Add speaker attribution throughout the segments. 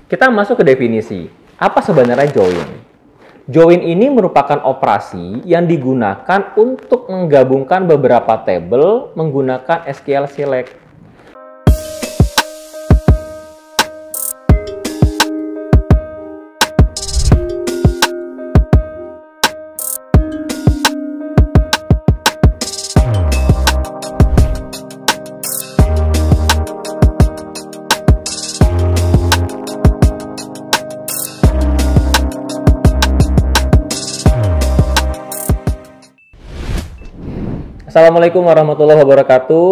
Speaker 1: Kita masuk ke definisi. Apa sebenarnya join? Join ini merupakan operasi yang digunakan untuk menggabungkan beberapa tabel menggunakan SQL Select. Assalamualaikum warahmatullahi wabarakatuh.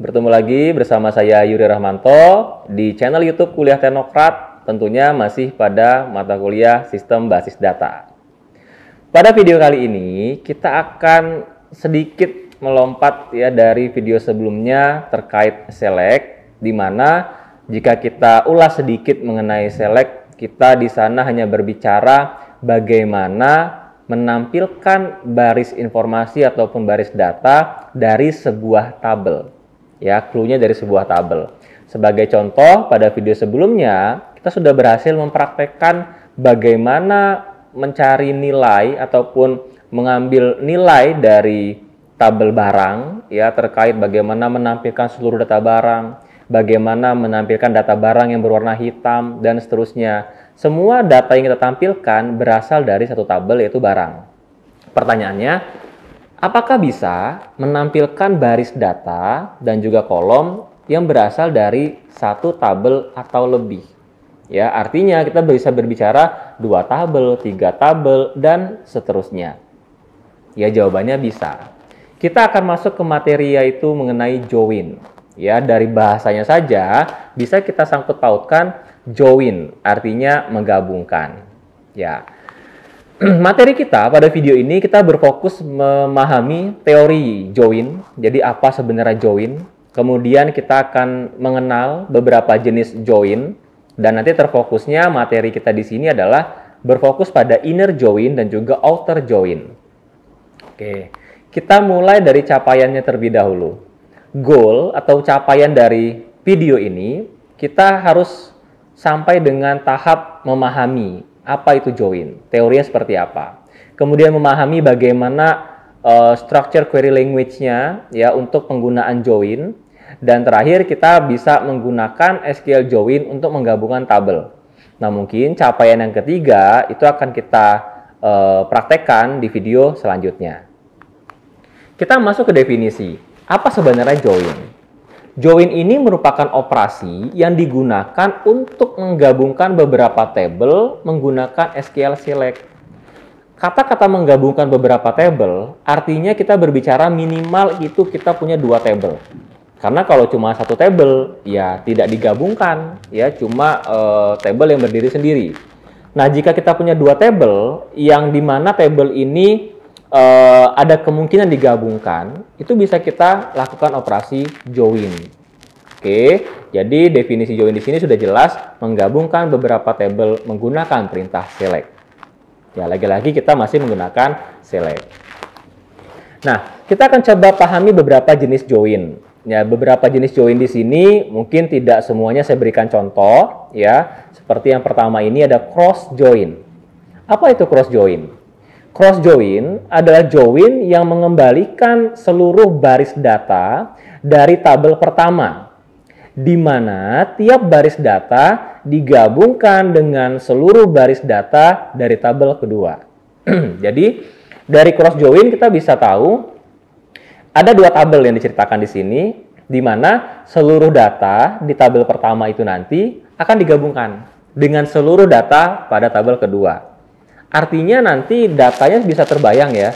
Speaker 1: Bertemu lagi bersama saya Yuri Rahmanto di channel YouTube Kuliah Teknokrat, tentunya masih pada mata kuliah Sistem Basis Data. Pada video kali ini kita akan sedikit melompat ya dari video sebelumnya terkait select, di mana jika kita ulas sedikit mengenai select, kita di sana hanya berbicara bagaimana menampilkan baris informasi ataupun baris data dari sebuah tabel. Ya, clue-nya dari sebuah tabel. Sebagai contoh, pada video sebelumnya kita sudah berhasil mempraktekkan bagaimana mencari nilai ataupun mengambil nilai dari tabel barang, ya, terkait bagaimana menampilkan seluruh data barang, bagaimana menampilkan data barang yang berwarna hitam, dan seterusnya. Semua data yang kita tampilkan berasal dari satu tabel, yaitu barang. Pertanyaannya, apakah bisa menampilkan baris data dan juga kolom yang berasal dari satu tabel atau lebih? Ya, artinya kita bisa berbicara 2 tabel, 3 tabel, dan seterusnya. Ya, jawabannya bisa. Kita akan masuk ke materi yaitu mengenai join. Ya, dari bahasanya saja bisa kita sangkut pautkan join, artinya menggabungkan. Ya, materi kita pada video ini kita berfokus memahami teori join. Jadi apa sebenarnya join? Kemudian kita akan mengenal beberapa jenis join, dan nanti terfokusnya materi kita di sini adalah berfokus pada inner join dan juga outer join. Oke, kita mulai dari capaiannya terlebih dahulu. Goal atau capaian dari video ini, kita harus sampai dengan tahap memahami apa itu join, teorinya seperti apa. Kemudian memahami bagaimana structure query language-nya ya untuk penggunaan join. Dan terakhir kita bisa menggunakan SQL join untuk menggabungkan tabel. Nah, mungkin capaian yang ketiga itu akan kita praktekkan di video selanjutnya. Kita masuk ke definisi. Apa sebenarnya join? Join ini merupakan operasi yang digunakan untuk menggabungkan beberapa tabel menggunakan SQL Select. Kata-kata menggabungkan beberapa tabel, artinya kita berbicara minimal itu kita punya 2 tabel. Karena kalau cuma satu tabel, ya tidak digabungkan, ya cuma tabel yang berdiri sendiri. Nah, jika kita punya 2 tabel, yang dimana tabel ini ada kemungkinan digabungkan, itu bisa kita lakukan operasi join. Oke, jadi definisi join di sini sudah jelas, menggabungkan beberapa tabel menggunakan perintah select. Ya, lagi-lagi kita masih menggunakan select. Nah, kita akan coba pahami beberapa jenis join. Ya, beberapa jenis join di sini mungkin tidak semuanya saya berikan contoh, ya. Seperti yang pertama ini ada cross join. Apa itu cross join? Cross join adalah join yang mengembalikan seluruh baris data dari tabel pertama, di mana tiap baris data digabungkan dengan seluruh baris data dari tabel kedua. Jadi, dari cross join kita bisa tahu ada 2 tabel yang diceritakan di sini, di mana seluruh data di tabel pertama itu nanti akan digabungkan dengan seluruh data pada tabel kedua. Artinya nanti datanya bisa terbayang ya,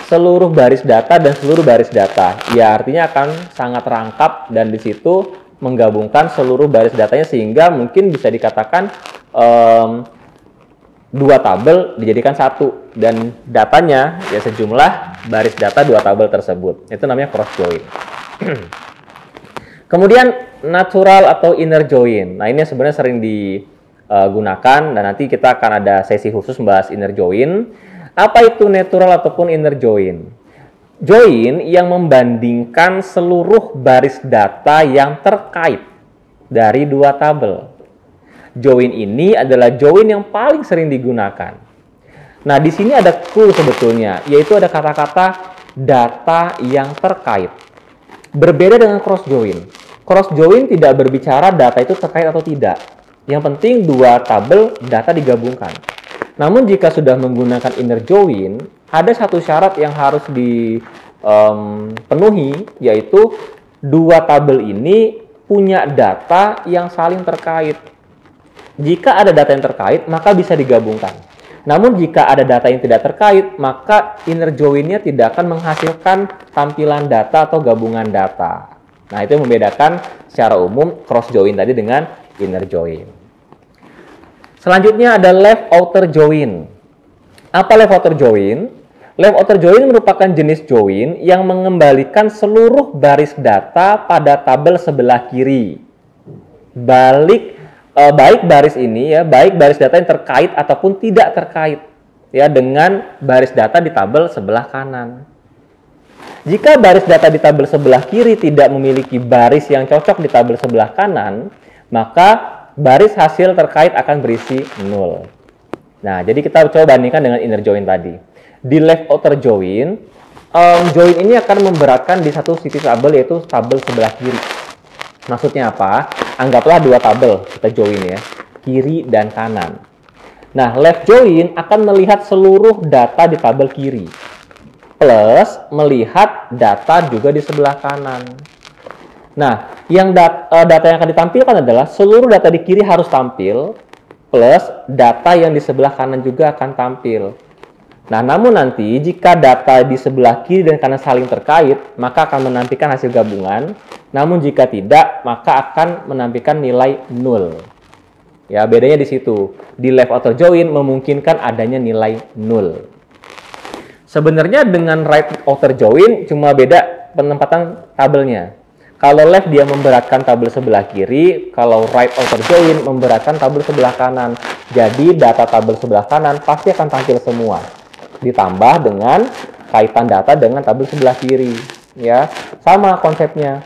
Speaker 1: seluruh baris data dan seluruh baris data. Ya, artinya akan sangat rangkap dan di situ menggabungkan seluruh baris datanya sehingga mungkin bisa dikatakan 2 tabel dijadikan 1 dan datanya ya sejumlah baris data 2 tabel tersebut. Itu namanya cross join. Kemudian natural atau inner join. Nah, ini sebenarnya sering gunakan dan nanti kita akan ada sesi khusus membahas inner join. Apa itu natural ataupun inner join? Join yang membandingkan seluruh baris data yang terkait dari 2 tabel. join ini adalah join yang paling sering digunakan. Nah, di sini ada clue sebetulnya, yaitu ada kata-kata data yang terkait. Berbeda dengan cross join. Cross join tidak berbicara data itu terkait atau tidak. Yang penting dua tabel data digabungkan. Namun jika sudah menggunakan inner join, ada satu syarat yang harus dipenuhi, yaitu dua tabel ini punya data yang saling terkait. Jika ada data yang terkait, maka bisa digabungkan. Namun jika ada data yang tidak terkait, maka inner join-nya tidak akan menghasilkan tampilan data atau gabungan data. Nah, itu yang membedakan secara umum cross join tadi dengan inner join. Selanjutnya ada left outer join. Apa left outer join? Left outer join merupakan jenis join yang mengembalikan seluruh baris data pada tabel sebelah kiri. Baik baris ini ya, baik baris data yang terkait ataupun tidak terkait ya dengan baris data di tabel sebelah kanan. Jika baris data di tabel sebelah kiri tidak memiliki baris yang cocok di tabel sebelah kanan, maka baris hasil terkait akan berisi 0. Nah, jadi kita coba bandingkan dengan inner join tadi. Di left outer join, join ini akan memberatkan di satu sisi tabel, yaitu tabel sebelah kiri. Maksudnya apa? Anggaplah dua tabel kita join ya, kiri dan kanan. Nah, left join akan melihat seluruh data di tabel kiri, plus melihat data juga di sebelah kanan. Nah, yang data yang akan ditampilkan adalah seluruh data di kiri harus tampil, plus data yang di sebelah kanan juga akan tampil. Nah, namun nanti jika data di sebelah kiri dan kanan saling terkait, maka akan menampilkan hasil gabungan. Namun jika tidak, maka akan menampilkan nilai 0. Ya, bedanya di situ. Di left outer join memungkinkan adanya nilai 0. Sebenarnya dengan right outer join cuma beda penempatan tabelnya. Kalau left dia memberatkan tabel sebelah kiri, kalau right outer join memberatkan tabel sebelah kanan. Jadi data tabel sebelah kanan pasti akan tampil semua. Ditambah dengan kaitan data dengan tabel sebelah kiri. Ya, sama konsepnya.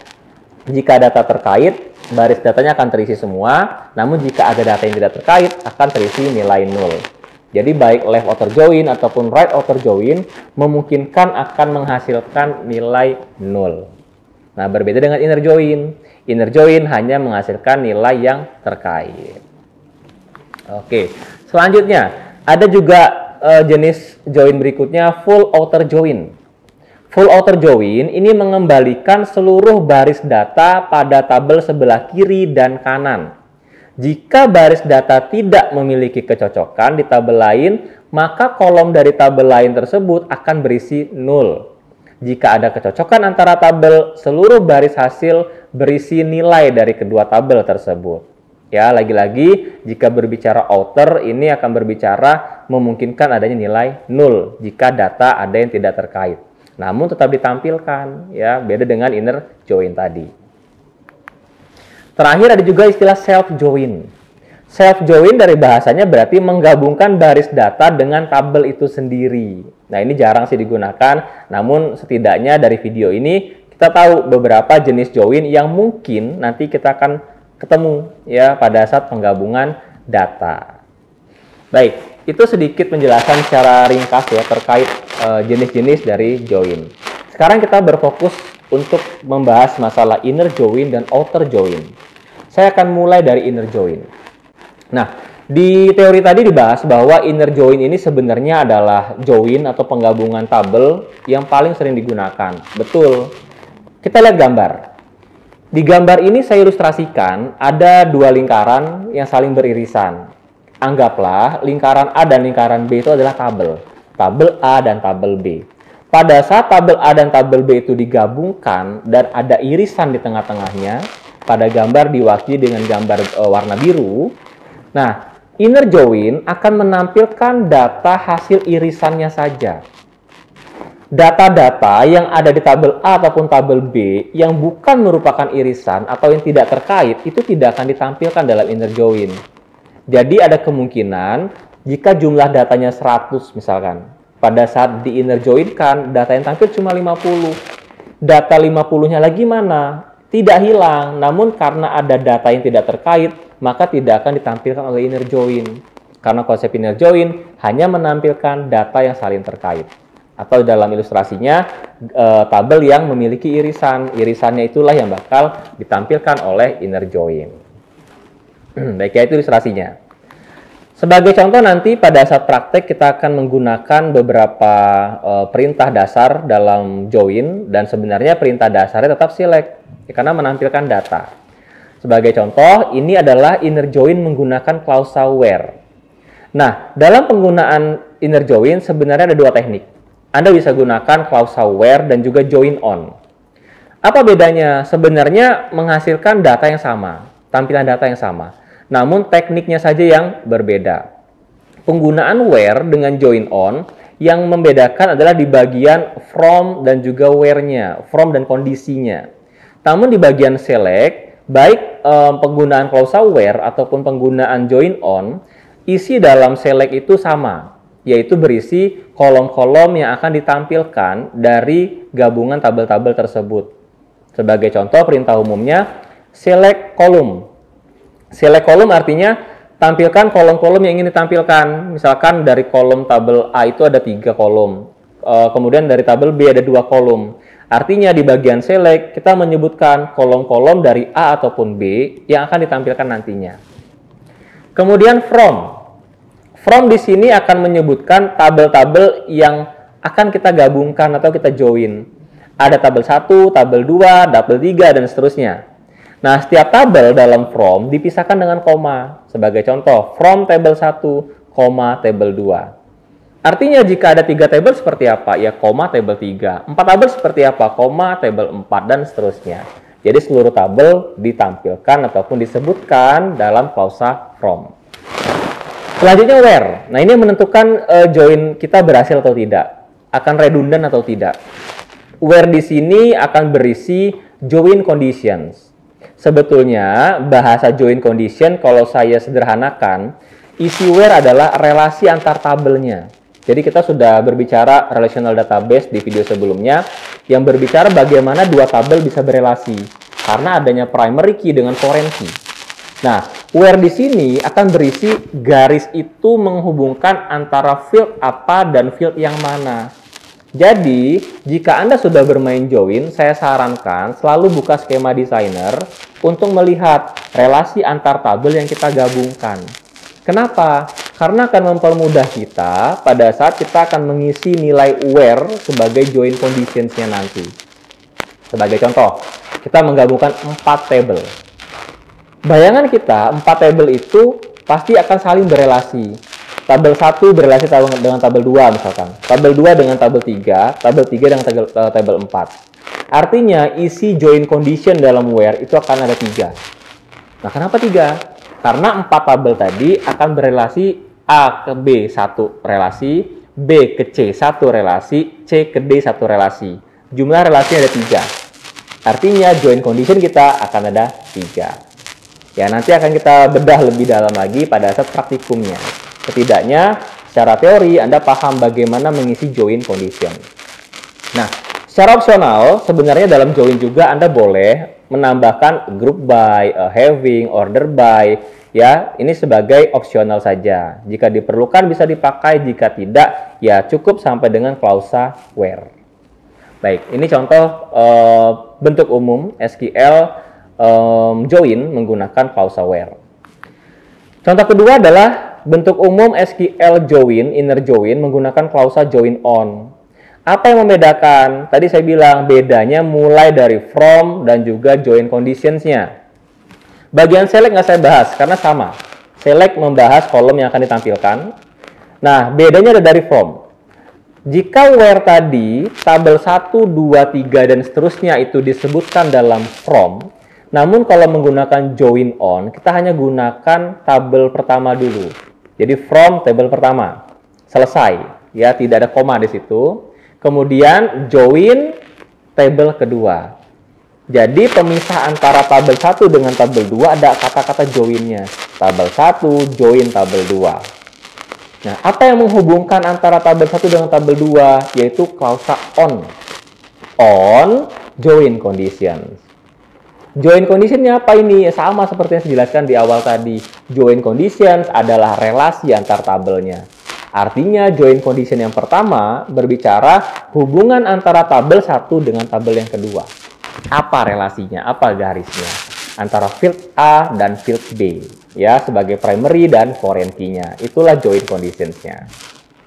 Speaker 1: Jika data terkait, baris datanya akan terisi semua. Namun jika ada data yang tidak terkait, akan terisi nilai 0. Jadi baik left outer join ataupun right outer join memungkinkan akan menghasilkan nilai 0. Nah, berbeda dengan inner join. Inner join hanya menghasilkan nilai yang terkait. Oke, selanjutnya ada juga jenis join berikutnya, full outer join. Full outer join ini mengembalikan seluruh baris data pada tabel sebelah kiri dan kanan. Jika baris data tidak memiliki kecocokan di tabel lain, maka kolom dari tabel lain tersebut akan berisi 0. Jika ada kecocokan antara tabel, seluruh baris hasil berisi nilai dari kedua tabel tersebut. Ya, lagi-lagi jika berbicara outer ini akan berbicara memungkinkan adanya nilai 0 jika data ada yang tidak terkait. Namun tetap ditampilkan, ya, beda dengan inner join tadi. Terakhir ada juga istilah self join. Self join dari bahasanya berarti menggabungkan baris data dengan tabel itu sendiri. Nah, ini jarang sih digunakan, namun setidaknya dari video ini kita tahu beberapa jenis join yang mungkin nanti kita akan ketemu ya pada saat penggabungan data. Baik, itu sedikit penjelasan secara ringkas ya terkait jenis-jenis dari join. Sekarang kita berfokus untuk membahas masalah inner join dan outer join. Saya akan mulai dari inner join. Nah, di teori tadi dibahas bahwa inner join ini sebenarnya adalah join atau penggabungan tabel yang paling sering digunakan. Betul. Kita lihat gambar. Di gambar ini saya ilustrasikan ada dua lingkaran yang saling beririsan. Anggaplah lingkaran A dan lingkaran B itu adalah tabel. Tabel A dan tabel B. Pada saat tabel A dan tabel B itu digabungkan dan ada irisan di tengah-tengahnya, pada gambar diwakili dengan gambar warna biru. Nah, inner join akan menampilkan data hasil irisannya saja. Data-data yang ada di tabel A ataupun tabel B yang bukan merupakan irisan atau yang tidak terkait itu tidak akan ditampilkan dalam inner join. Jadi ada kemungkinan jika jumlah datanya 100 misalkan, pada saat di inner join kan data yang tampil cuma 50. Data 50-nya lagi mana? Tidak hilang, namun karena ada data yang tidak terkait, maka tidak akan ditampilkan oleh inner join. Karena konsep inner join hanya menampilkan data yang saling terkait. Atau dalam ilustrasinya, tabel yang memiliki irisan. Irisannya itulah yang bakal ditampilkan oleh inner join. Baik, ya itu ilustrasinya. Sebagai contoh nanti pada saat praktek kita akan menggunakan beberapa perintah dasar dalam join, dan sebenarnya perintah dasarnya tetap select karena menampilkan data. Sebagai contoh, ini adalah inner join menggunakan klausa where. Nah, dalam penggunaan inner join sebenarnya ada dua teknik. Anda bisa gunakan klausa where dan juga join on. Apa bedanya? Sebenarnya menghasilkan data yang sama, tampilan data yang sama. Namun tekniknya saja yang berbeda. Penggunaan where dengan join on yang membedakan adalah di bagian from dan juga where-nya, from dan kondisinya. Namun di bagian select, baik penggunaan klausa where ataupun penggunaan join on, isi dalam select itu sama, yaitu berisi kolom-kolom yang akan ditampilkan dari gabungan tabel-tabel tersebut. Sebagai contoh, perintah umumnya select column. Select column artinya tampilkan kolom-kolom yang ingin ditampilkan. Misalkan dari kolom tabel A itu ada 3 kolom. Kemudian dari tabel B ada 2 kolom. Artinya di bagian select kita menyebutkan kolom-kolom dari A ataupun B yang akan ditampilkan nantinya. Kemudian from. From di sini akan menyebutkan tabel-tabel yang akan kita gabungkan atau kita join. Ada tabel 1, tabel 2, tabel 3, dan seterusnya. Nah, setiap tabel dalam from dipisahkan dengan koma. Sebagai contoh, from table 1, table 2. Artinya jika ada 3 tabel seperti apa? Ya, table 3. 4 tabel seperti apa? Table 4, dan seterusnya. Jadi seluruh tabel ditampilkan ataupun disebutkan dalam klausa from. Selanjutnya where. Nah, ini menentukan join kita berhasil atau tidak. Akan redundant atau tidak. Where di sini akan berisi join conditions. Sebetulnya bahasa join condition kalau saya sederhanakan, isi where adalah relasi antar tabelnya. Jadi kita sudah berbicara relational database di video sebelumnya yang berbicara bagaimana dua tabel bisa berelasi karena adanya primary key dengan foreign key. Nah, where di sini akan berisi garis itu menghubungkan antara field apa dan field yang mana. Jadi, jika Anda sudah bermain join, saya sarankan selalu buka skema designer untuk melihat relasi antar tabel yang kita gabungkan. Kenapa? Karena akan mempermudah kita pada saat kita akan mengisi nilai where sebagai join conditions-nya nanti. Sebagai contoh, kita menggabungkan 4 tabel. Bayangan kita, 4 tabel itu pasti akan saling berelasi. Tabel 1 berelasi dengan tabel 2 misalkan. Tabel 2 dengan tabel 3, tabel 3 dengan tabel 4. Artinya isi join condition dalam where itu akan ada 3. Nah, kenapa 3? Karena 4 tabel tadi akan berelasi A ke B 1 relasi, B ke C 1 relasi, C ke D 1 relasi. Jumlah relasinya ada 3. Artinya join condition kita akan ada 3. Ya, nanti akan kita bedah lebih dalam lagi pada saat praktikumnya. Setidaknya, secara teori Anda paham bagaimana mengisi join condition. Nah, secara opsional, sebenarnya dalam join juga Anda boleh menambahkan group by, having, order by. Ya, ini sebagai opsional saja. Jika diperlukan bisa dipakai, jika tidak, ya cukup sampai dengan klausa where. Baik, ini contoh bentuk umum SQL join menggunakan klausa where. Contoh kedua adalah bentuk umum SQL join, inner join menggunakan klausa join on. Apa yang membedakan? Tadi saya bilang bedanya mulai dari from dan juga join conditions-nya. Bagian select nggak saya bahas karena sama. Select membahas kolom yang akan ditampilkan. Nah, bedanya ada dari from. Jika where tadi tabel 1, 2, 3 dan seterusnya itu disebutkan dalam from, namun kalau menggunakan join on, kita hanya gunakan tabel pertama dulu. Jadi from tabel pertama. Selesai, ya, tidak ada koma di situ. Kemudian join tabel kedua. Jadi pemisah antara tabel 1 dengan tabel 2 ada kata-kata joinnya. Tabel 1 join tabel 2. Nah, apa yang menghubungkan antara tabel 1 dengan tabel 2? Yaitu klausa on. On join conditions. Join conditionnya apa ini? Sama seperti yang saya jelaskan di awal tadi. Join conditions adalah relasi antar tabelnya. Artinya join condition yang pertama berbicara hubungan antara tabel satu dengan tabel yang kedua. Apa relasinya? Apa garisnya? Antara field A dan field B. Ya, sebagai primary dan foreign key-nya. Itulah join conditions-nya.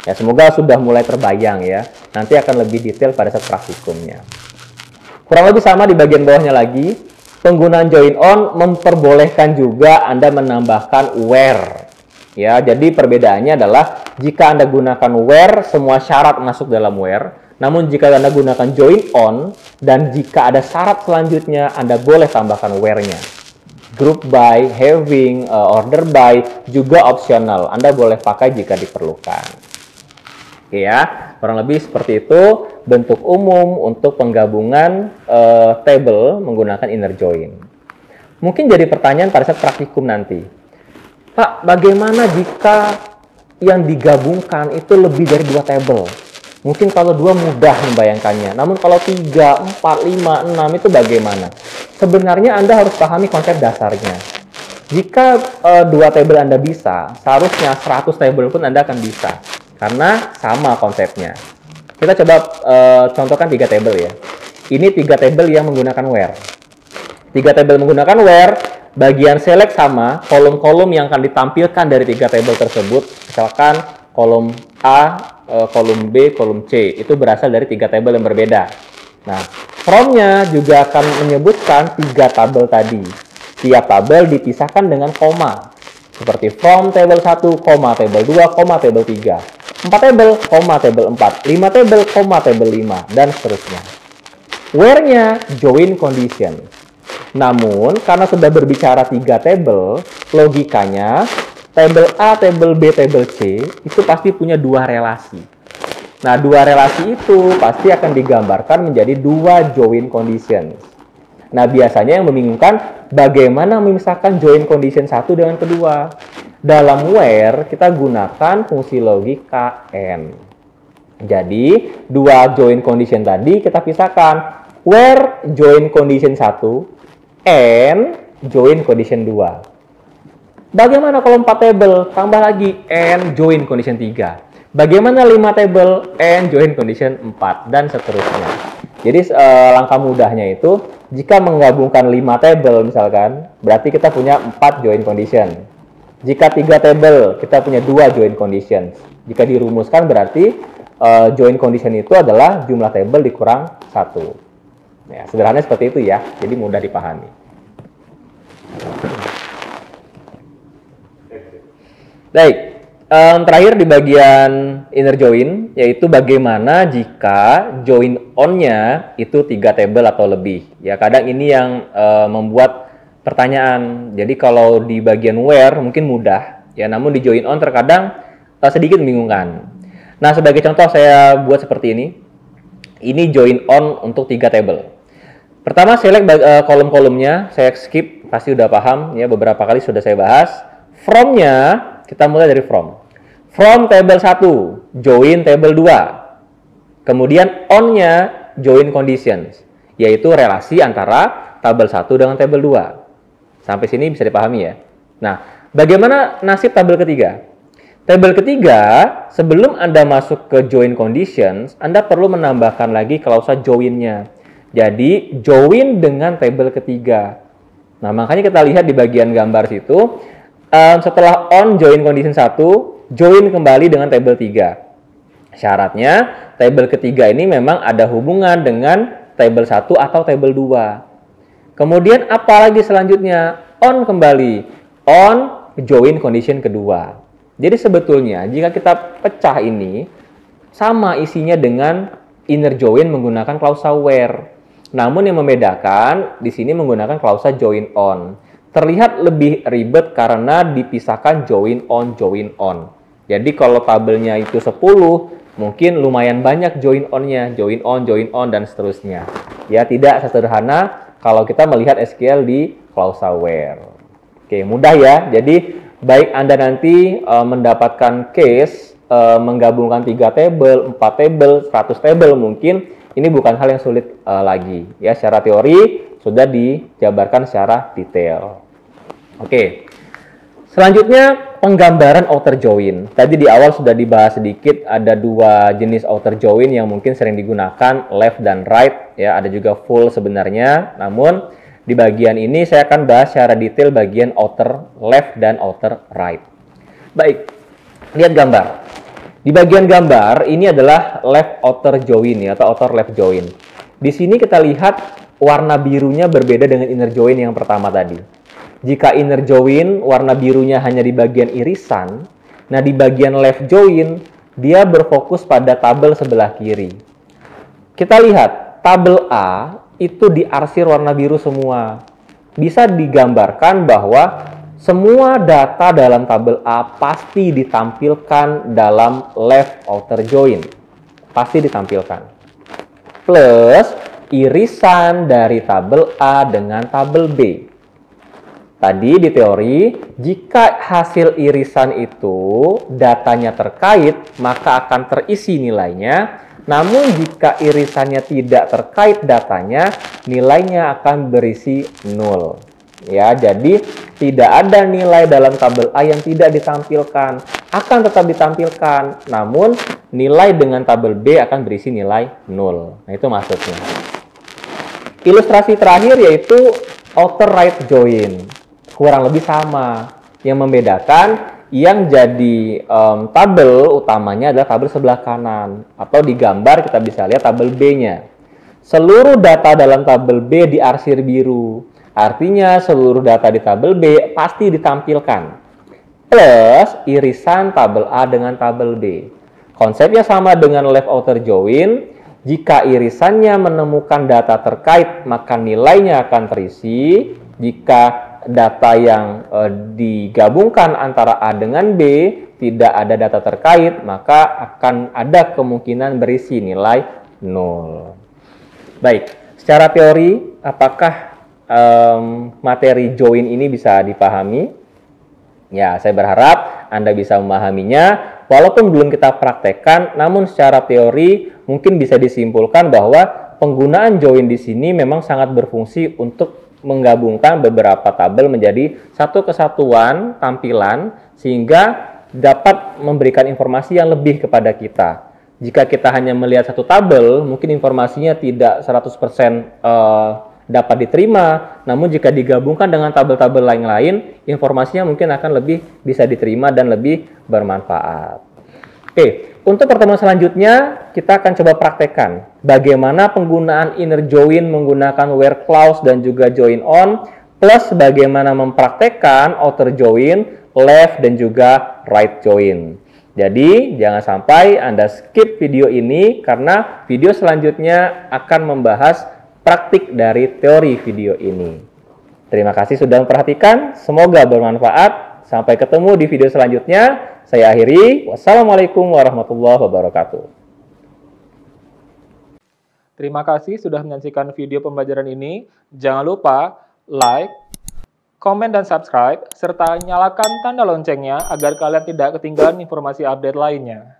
Speaker 1: Ya, semoga sudah mulai terbayang ya. Nanti akan lebih detail pada saat praktikumnya. Kurang lebih sama di bagian bawahnya lagi. Penggunaan join on memperbolehkan juga Anda menambahkan where. Ya, jadi perbedaannya adalah jika Anda gunakan where, semua syarat masuk dalam where. Namun jika Anda gunakan join on dan jika ada syarat selanjutnya, Anda boleh tambahkan where-nya. Group by, having, order by juga opsional. Anda boleh pakai jika diperlukan. Oke ya, kurang lebih seperti itu bentuk umum untuk penggabungan table menggunakan inner join. Mungkin jadi pertanyaan pada saat praktikum nanti. Pak, bagaimana jika yang digabungkan itu lebih dari 2 table? Mungkin kalau 2 mudah membayangkannya. Namun kalau 3, 4, 5, 6 itu bagaimana? Sebenarnya Anda harus pahami konsep dasarnya. Jika 2 table Anda bisa, seharusnya 100 table pun Anda akan bisa. Karena sama konsepnya. Kita coba contohkan 3 table ya. Ini 3 table yang menggunakan where. 3 table menggunakan where, bagian select sama, kolom-kolom yang akan ditampilkan dari 3 table tersebut, misalkan kolom A, kolom B, kolom C, itu berasal dari 3 table yang berbeda. Nah, from-nya juga akan menyebutkan 3 tabel tadi. Tiap tabel dipisahkan dengan koma. Seperti from table 1, table 2, table 3. 4 table, table 4, 5 table, table 5, dan seterusnya. Where-nya join condition. Namun, karena sudah berbicara 3 table, logikanya table A, table B, table C itu pasti punya 2 relasi. Nah, 2 relasi itu pasti akan digambarkan menjadi 2 join conditions. Nah, biasanya yang membingungkan bagaimana memisahkan join condition 1 dengan kedua. Dalam where, kita gunakan fungsi logika AND. Jadi, 2 join condition tadi kita pisahkan. Where join condition 1 and join condition 2. Bagaimana kalau 4 table? Tambah lagi and join condition 3. Bagaimana 5 table and join condition 4 dan seterusnya. Jadi langkah mudahnya itu jika menggabungkan 5 table misalkan, berarti kita punya 4 join condition. Jika 3 table, kita punya 2 join condition. Jika dirumuskan berarti join condition itu adalah jumlah table dikurang 1. Ya, sederhananya seperti itu ya, jadi mudah dipahami. Baik, terakhir di bagian inner join, yaitu bagaimana jika join on-nya itu 3 table atau lebih. Ya, kadang ini yang membuat pertanyaan. Jadi kalau di bagian where mungkin mudah, ya, namun di join on terkadang sedikit membingungkan. Nah, sebagai contoh saya buat seperti ini. Ini join on untuk 3 table. Pertama, select kolom-kolomnya, saya skip, pasti udah paham ya, beberapa kali sudah saya bahas. From-nya, kita mulai dari from. From table 1, join table 2. Kemudian on-nya, join conditions, yaitu relasi antara tabel 1 dengan tabel 2. Sampai sini bisa dipahami ya. Nah, bagaimana nasib tabel ketiga? Tabel ketiga, sebelum Anda masuk ke join conditions, Anda perlu menambahkan lagi klausa join-nya. Jadi, join dengan tabel ketiga. Nah, makanya kita lihat di bagian gambar situ, setelah on join condition 1, join kembali dengan tabel 3. Syaratnya, tabel ketiga ini memang ada hubungan dengan tabel 1 atau tabel 2. Kemudian, apalagi selanjutnya? On kembali. On join condition kedua. Jadi, sebetulnya jika kita pecah ini, sama isinya dengan inner join menggunakan klausa where. Namun yang membedakan di sini menggunakan klausa join on. Terlihat lebih ribet karena dipisahkan join on. Jadi kalau tabelnya itu 10, mungkin lumayan banyak join on-nya, join on dan seterusnya. Ya, tidak sesederhana kalau kita melihat SQL di klausa where. Oke, mudah ya. Jadi baik Anda nanti mendapatkan case menggabungkan 3 table, 4 table, 100 table mungkin ini bukan hal yang sulit lagi. Ya, secara teori sudah dijabarkan secara detail. Oke. Selanjutnya penggambaran outer join. Tadi di awal sudah dibahas sedikit, ada 2 jenis outer join yang mungkin sering digunakan, left dan right. Ya, ada juga full sebenarnya. Namun di bagian ini saya akan bahas secara detail bagian outer left dan outer right. Baik, lihat gambar. Di bagian gambar ini adalah left outer join ya, atau outer left join. Di sini kita lihat warna birunya berbeda dengan inner join yang pertama tadi. Jika inner join warna birunya hanya di bagian irisan, nah di bagian left join dia berfokus pada tabel sebelah kiri. Kita lihat tabel A itu diarsir warna biru semua. Bisa digambarkan bahwa semua data dalam tabel A pasti ditampilkan dalam left outer join. Pasti ditampilkan. Plus irisan dari tabel A dengan tabel B. Tadi di teori, jika hasil irisan itu datanya terkait, maka akan terisi nilainya. Namun jika irisannya tidak terkait datanya, nilainya akan berisi 0. Ya, jadi tidak ada nilai dalam tabel A yang tidak ditampilkan. Akan tetap ditampilkan, namun nilai dengan tabel B akan berisi nilai 0. Nah, itu maksudnya. Ilustrasi terakhir yaitu outer right join. Kurang lebih sama. Yang membedakan yang jadi tabel utamanya adalah tabel sebelah kanan. Atau di gambar kita bisa lihat tabel B-nya. Seluruh data dalam tabel B diarsir biru. Artinya seluruh data di tabel B pasti ditampilkan. Plus irisan tabel A dengan tabel B. Konsepnya sama dengan left outer join. Jika irisannya menemukan data terkait, maka nilainya akan terisi. Jika data yang digabungkan antara A dengan B tidak ada data terkait, maka akan ada kemungkinan berisi nilai 0. Baik, secara teori, apakah materi join ini bisa dipahami? Ya, saya berharap Anda bisa memahaminya. Walaupun belum kita praktekkan, namun secara teori mungkin bisa disimpulkan bahwa penggunaan join di sini memang sangat berfungsi untuk menggabungkan beberapa tabel menjadi satu kesatuan tampilan sehingga dapat memberikan informasi yang lebih kepada kita. Jika kita hanya melihat satu tabel, mungkin informasinya tidak 100% dapat diterima, namun jika digabungkan dengan tabel-tabel lain-lain, informasinya mungkin akan lebih bisa diterima dan lebih bermanfaat. Oke, untuk pertemuan selanjutnya, kita akan coba praktekkan bagaimana penggunaan inner join menggunakan where clause dan juga join on, plus bagaimana mempraktekkan outer join, left dan juga right join. Jadi, jangan sampai Anda skip video ini karena video selanjutnya akan membahas praktik dari teori video ini. Terima kasih sudah memperhatikan, semoga bermanfaat. Sampai ketemu di video selanjutnya. Saya akhiri. Wassalamualaikum warahmatullahi wabarakatuh.
Speaker 2: Terima kasih sudah menyaksikan video pembelajaran ini. Jangan lupa like, komen, dan subscribe, serta nyalakan tanda loncengnya agar kalian tidak ketinggalan informasi update lainnya.